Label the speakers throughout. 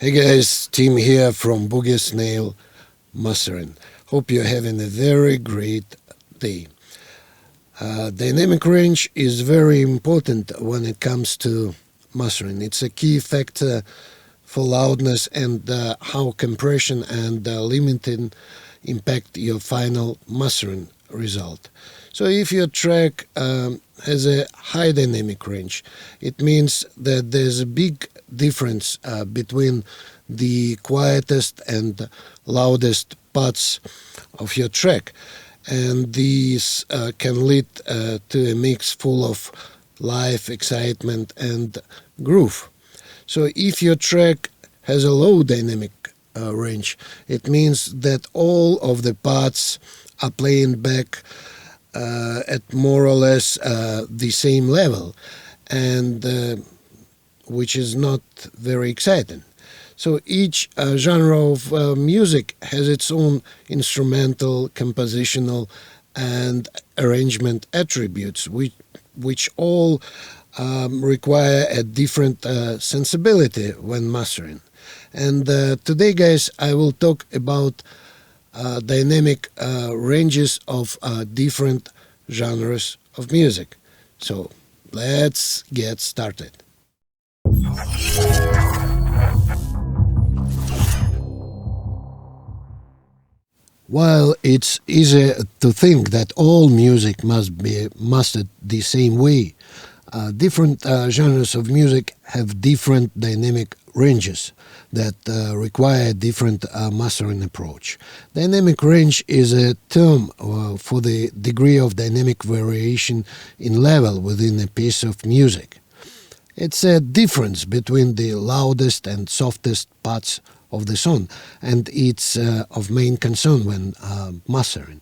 Speaker 1: Hey guys, Tim here from BSMastering. Hope you're having a very great day. Dynamic range is very important when it comes to mastering. It's a key factor for loudness and how compression and limiting impact your final mastering result. So if your track has a high dynamic range, it means that there's a big difference between the quietest and loudest parts of your track, and these can lead to a mix full of life, excitement, and groove. So if your track has a low dynamic range, it means that all of the parts are playing back at more or less the same level, and which is not very exciting. So each genre of music has its own instrumental, compositional, and arrangement attributes, which all require a different sensibility when mastering. And today, guys, I will talk about dynamic ranges of different genres of music. So let's get started. While it's easy to think that all music must be mastered the same way, different genres of music have different dynamic ranges that require a different mastering approach. Dynamic range is a term for the degree of dynamic variation in level within a piece of music. It's a difference between the loudest and softest parts of the song, and it's of main concern when mastering.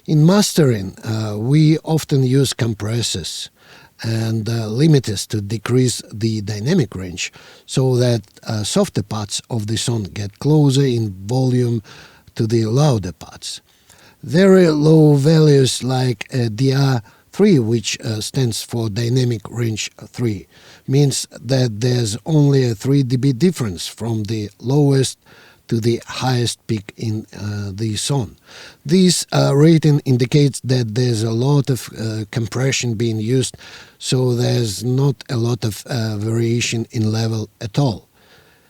Speaker 1: In mastering, we often use compressors and limiters to decrease the dynamic range so that softer parts of the song get closer in volume to the louder parts. Very low values like DR3, which stands for dynamic range 3, means that there's only a 3 dB difference from the lowest to the highest peak in the song. This rating indicates that there's a lot of compression being used, so there's not a lot of variation in level at all.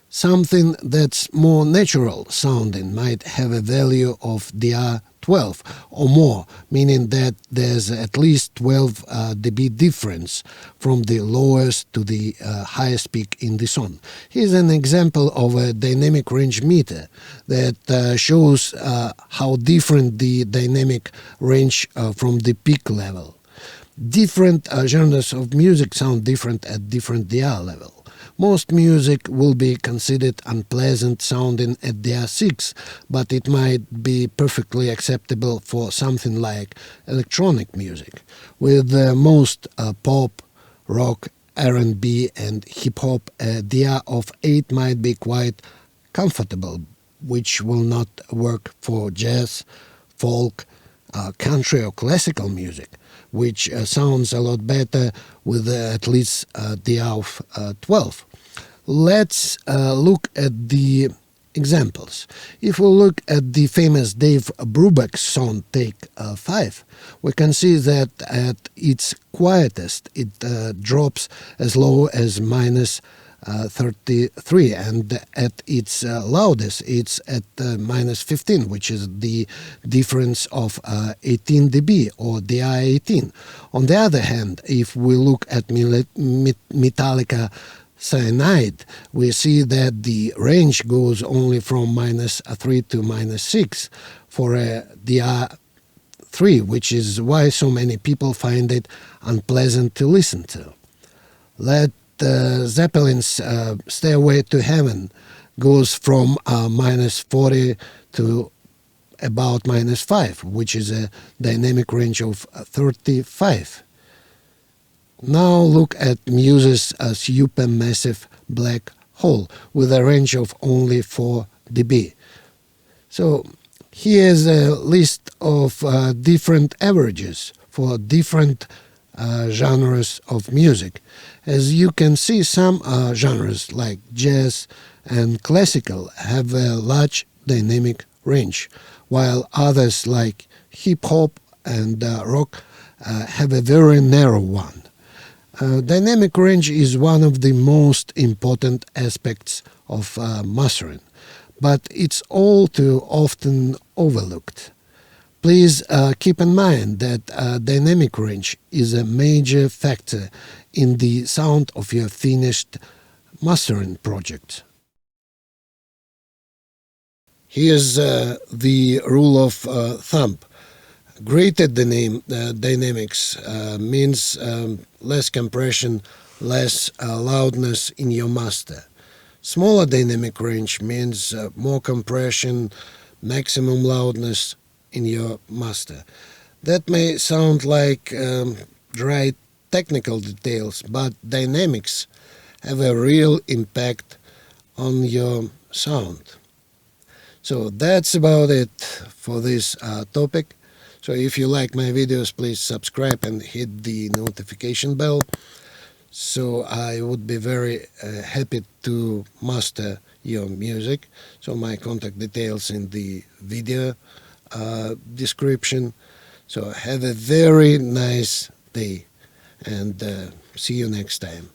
Speaker 1: Something that's more natural sounding might have a value of DR12 or more, meaning that there's at least 12 dB difference from the lowest to the highest peak in the song. Here's an example of a dynamic range meter that shows how different the dynamic range from the peak level. Different genres of music sound different at different DR level. Most music will be considered unpleasant sounding at DR6, but it might be perfectly acceptable for something like electronic music. With most pop, rock, R&B, and hip-hop, a DR of 8 might be quite comfortable, which will not work for jazz, folk, country or classical music, which sounds a lot better with at least DR of 12. Let's look at the examples. If we look at the famous Dave Brubeck song Take 5, we can see that at its quietest it drops as low as minus 33, and at its loudest it's at minus 15, which is the difference of 18 dB or DR18. On the other hand, if we look at Metallica Cyanide, we see that the range goes only from minus 3 to minus 6 for a DR3, which is why so many people find it unpleasant to listen to. Let Zeppelin's Stairway to Heaven goes from minus 40 to about minus 5, which is a dynamic range of 35. Now look at Muse's supermassive black hole with a range of only 4 dB. So here's a list of different averages for different genres of music. As you can see, some genres like jazz and classical have a large dynamic range, while others like hip-hop and rock have a very narrow one. Dynamic range is one of the most important aspects of mastering, but it's all too often overlooked. Please keep in mind that dynamic range is a major factor in the sound of your finished mastering project. Here's the rule of thumb. Greater dynamics means less compression, less loudness in your master. Smaller dynamic range means more compression, maximum loudness in your master. That may sound like dry technical details, but dynamics have a real impact on your sound. So that's about it for this topic. So if you like my videos, please subscribe and hit the notification bell. So I would be very happy to master your music. So my contact details in the video description. So have a very nice day and see you next time.